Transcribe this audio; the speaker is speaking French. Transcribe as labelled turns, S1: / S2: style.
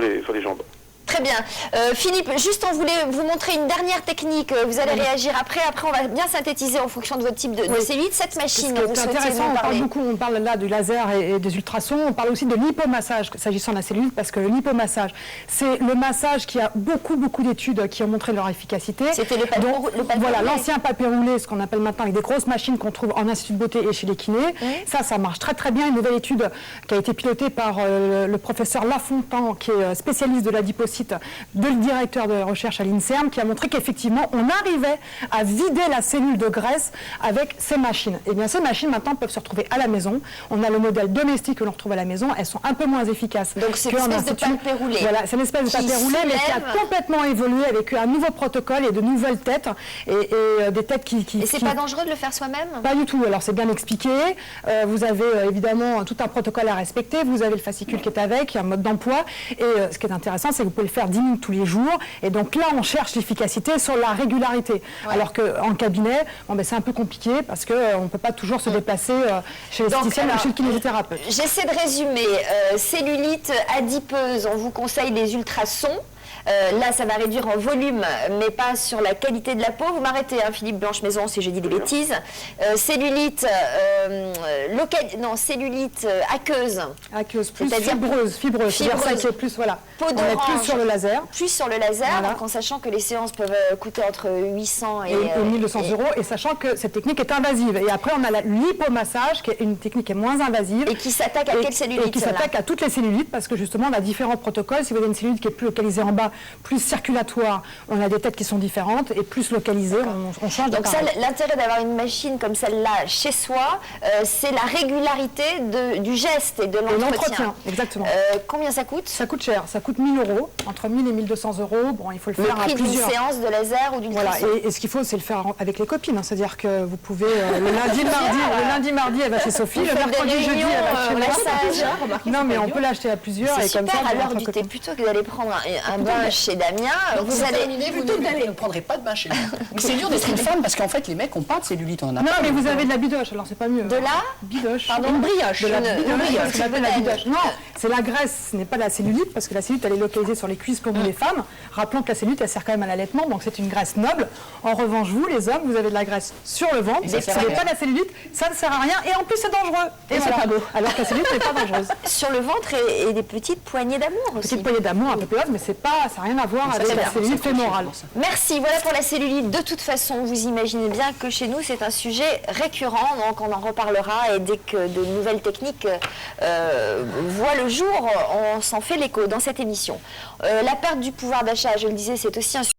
S1: les jambes.
S2: Très bien. Philippe, juste on voulait vous montrer une dernière technique. Vous allez réagir après. Après, on va bien synthétiser en fonction de votre type de cellulite. Cette machine,
S3: c'est intéressant, on parle là du laser et des ultrasons. On parle aussi de l'hypomassage, s'agissant de la cellulite, parce que l'hypomassage, c'est le massage qui a beaucoup d'études qui ont montré leur efficacité.
S2: C'était le papier roulé.
S3: Voilà, l'ancien papier roulé, ce qu'on appelle maintenant avec des grosses machines qu'on trouve en institut de beauté et chez les kinés. Ça marche très bien. Une nouvelle étude qui a été pilotée par le professeur Lafontan, qui est spécialiste de l'adipocyte, de le directeur de recherche à l'INSERM, qui a montré qu'effectivement on arrivait à vider la cellule de graisse avec ces machines. Et bien ces machines maintenant peuvent se retrouver à la maison. On a le modèle domestique que l'on retrouve à la maison, elles sont un peu moins efficaces.
S2: Donc c'est une espèce de papier roulé.
S3: Voilà, c'est une espèce de papier roulé, mais qui a complètement évolué avec un nouveau protocole et de nouvelles têtes et des têtes qui...
S2: Et c'est pas dangereux de le faire soi-même?
S3: Pas du tout, alors c'est bien expliqué. Vous avez évidemment tout un protocole à respecter, vous avez le fascicule qui est avec, il y a un mode d'emploi, et ce qui est intéressant, c'est que vous pouvez le faire 10 minutes tous les jours, et donc là on cherche l'efficacité sur la régularité, alors qu'en cabinet, c'est un peu compliqué parce qu'on ne peut pas toujours se déplacer chez l'esthéticienne ou chez le kinésithérapeute.
S2: J'essaie de résumer. Cellulite adipeuse, on vous conseille des ultrasons. Là, ça va réduire en volume, mais pas sur la qualité de la peau. Vous m'arrêtez, hein, Philippe Blanche-Maison, si je dis des bêtises. Cellulite, cellulite aqueuse.
S3: Aqueuse, plus fibreuse. C'est-à-dire ça qui est plus, voilà.
S2: Peau
S3: on est plus sur le laser.
S2: Plus sur le laser,
S3: voilà.
S2: donc en sachant que les séances peuvent coûter entre 800 et
S3: 1200 euros, et sachant que cette technique est invasive. Et après, on a l'hypomassage, qui est une technique qui est moins invasive.
S2: Et qui s'attaque à quelle cellulite?
S3: Et qui s'attaque à toutes les cellulites, parce que justement, on a différents protocoles. Si vous avez une cellulite qui est plus localisée en bas, plus circulatoire, on a des têtes qui sont différentes, et plus localisées, on change de
S2: donc ça, l'intérêt d'avoir une machine comme celle-là chez soi, c'est la régularité du geste et de l'entretien.
S3: Exactement.
S2: Combien ça coûte? Ça
S3: coûte cher, ça coûte 1000 euros, entre 1000 et 1200 euros. Bon, il faut le faire à plusieurs.
S2: Le prix d'une séance de laser ou d'une
S3: Voilà, et ce qu'il faut, c'est le faire avec les copines, hein. C'est-à-dire que vous pouvez, le lundi, mardi, elle va chez Sophie, le mercredi, jeudi, elle va chez moi. Non, mais on peut l'acheter à plusieurs.
S2: C'est super, à l'heure du thé, plutôt que d'aller prendre un bain chez Damien, vous allez...
S4: Vous ne prendrez pas de bain chez nous. Mais c'est dur d'être une femme, parce qu'en fait, les mecs ont pas de cellulite, on en a pas.
S3: Non, mais vous avez de la bidoche, alors c'est pas mieux.
S2: De la
S3: bidoche.
S2: Pardon, une brioche.
S3: De la bidoche, ça s'appelle la bidoche. Non, c'est la graisse, ce n'est pas la cellulite, parce que la cellulite, elle est localisée sur les cuisses pour nous les femmes. Rappelons que la cellulite, elle sert quand même à l'allaitement, donc c'est une graisse noble. En revanche, vous, les hommes, vous avez de la graisse sur le ventre, ce n'est pas la cellulite, ça ne sert à rien, et en plus c'est dangereux. Et c'est pas beau. Alors que la cellulite n'est pas dangereuse.
S2: Sur le ventre et des petites poignées d'amour aussi.
S3: Petites poignées d'amour un peu plus hautes, mais ça n'a rien à voir avec la cellulite fémorale.
S2: Merci, voilà pour la cellulite. De toute façon, vous imaginez bien que chez nous, c'est un sujet récurrent, donc on en reparlera, et dès que de nouvelles techniques voient le jour, on s'en fait l'écho dans cette émission. La perte du pouvoir d'achat, je le disais, c'est aussi un sujet